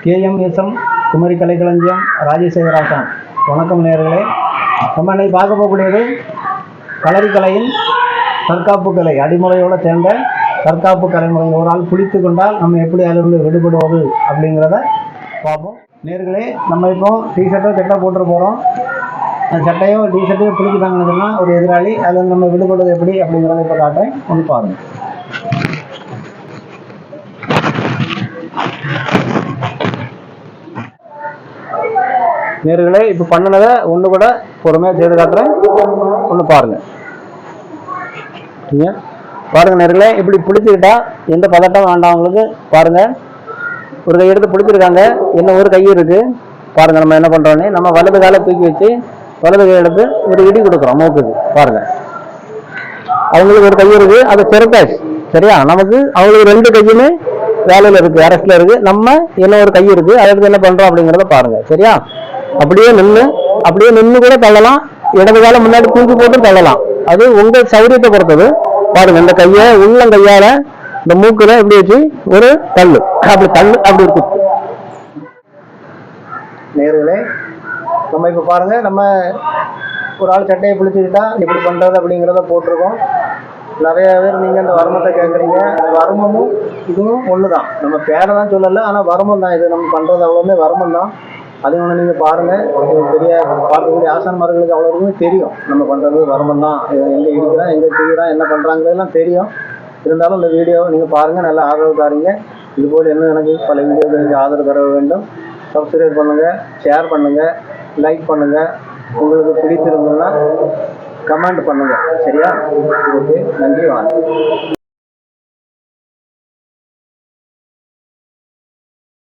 கேஎம்எஸ்எம் குமரி கலைக்களஞ்சியம் ராஜசேகராசன். வணக்கம் நேயர்களே. நம்ம இன்னைக்கு பார்க்க போகக்கூடியது களரிக்கலையின் தற்காப்பு கலை, அடிமுறையோடு சேர்ந்த தற்காப்பு கலைமுறை. ஒரு ஆள் பிடித்து கொண்டால் நம்ம எப்படி அதிலிருந்து விடுபடுவது அப்படிங்கிறத பார்ப்போம். நேயர்களே, நம்ம இப்போ டிஷர்ட்டோ சட்டை போட்டு போகிறோம். அந்த சட்டையோ டிஷர்ட்டையோ பிடிச்சிட்டாங்கன்னு சொன்னால் ஒரு எதிராளி, அதில் நம்ம விடுபடுவது எப்படி அப்படிங்கிறத இப்போ காட்டுறேன், வந்து பாருங்கள். நேயர்களே, இப்போ பண்ணினதை ஒன்று கூட பொறுமையாக செய்து காட்டுறேன், ஒன்று பாருங்கள். பாருங்கள் நேயர்களே, இப்படி பிடிச்சிக்கிட்டா எந்த பதட்டம் வேண்டாம் உங்களுக்கு. பாருங்கள், ஒரு கை எடுத்து பிடிச்சிருக்காங்க, இன்னும் ஒரு கை இருக்குது. பாருங்கள், நம்ம என்ன பண்ணுறோன்னே, நம்ம வலது காலை தூக்கி வச்சு வலது கை எடுத்து ஒரு இடி கொடுக்குறோம் மூக்குக்கு. பாருங்கள், அவங்களுக்கு ஒரு கை இருக்குது, அதை செருக்காச்சு. சரியா? நமக்கு அவங்களுக்கு ரெண்டு கையுமே வேலையில் இருக்குது, அரெஸ்டில் இருக்குது. நம்ம இன்னும் ஒரு கை இருக்குது, அதை எடுத்து என்ன பண்ணுறோம் அப்படிங்கிறத பாருங்கள். சரியா? அப்படியே நின்று கூட தள்ளலாம், இடது காலம் முன்னாடி தூக்கி போட்டு தள்ளலாம். அது உங்க சௌரியத்தை பொறுத்தது. பாருங்க, இந்த கையை உள்ளங்கையால இந்த மூக்குல எப்படி வச்சு ஒரு தள்ளு, அப்படி இருக்கு. நேர்களே, நம்ம இப்ப பாருங்க, நம்ம ஒரு ஆள் சட்டையை பிடிச்சிக்கிட்டா எப்படி பண்றது அப்படிங்கிறத போட்டிருக்கோம். நிறைய பேர் நீங்க இந்த வருமத்தை கேட்குறீங்க. வருமமும் இதுவும் ஒண்ணுதான், நம்ம பேரை தான் சொல்லலை, ஆனா வருமம் தான். இது நம்ம பண்றது அவ்வளவுமே வருமம் தான். அது ஒன்று நீங்கள் பாருங்கள், பெரிய பார்க்கக்கூடிய ஆசான்மார்களுக்கு அவ்வளோருமே தெரியும் நம்ம பண்ணுறது வருமம் தான். எங்கே இருக்கிறான், எங்கே செய்கிறான், என்ன பண்ணுறாங்கிறதுலாம் தெரியும். இருந்தாலும் இந்த வீடியோவை நீங்கள் பாருங்கள், நல்லா ஆதரவு தாரீங்க. இதுபோல் இன்னும் எனக்கு பல வீடியோக்களுக்கு ஆதரவு தர வேண்டும். சப்ஸ்கிரைப் பண்ணுங்கள், ஷேர் பண்ணுங்கள், லைக் பண்ணுங்கள். உங்களுக்கு பிடித்திருந்ததுன்னா கமெண்ட் பண்ணுங்கள். சரியா? ஓகே, நன்றி, வணக்கம்.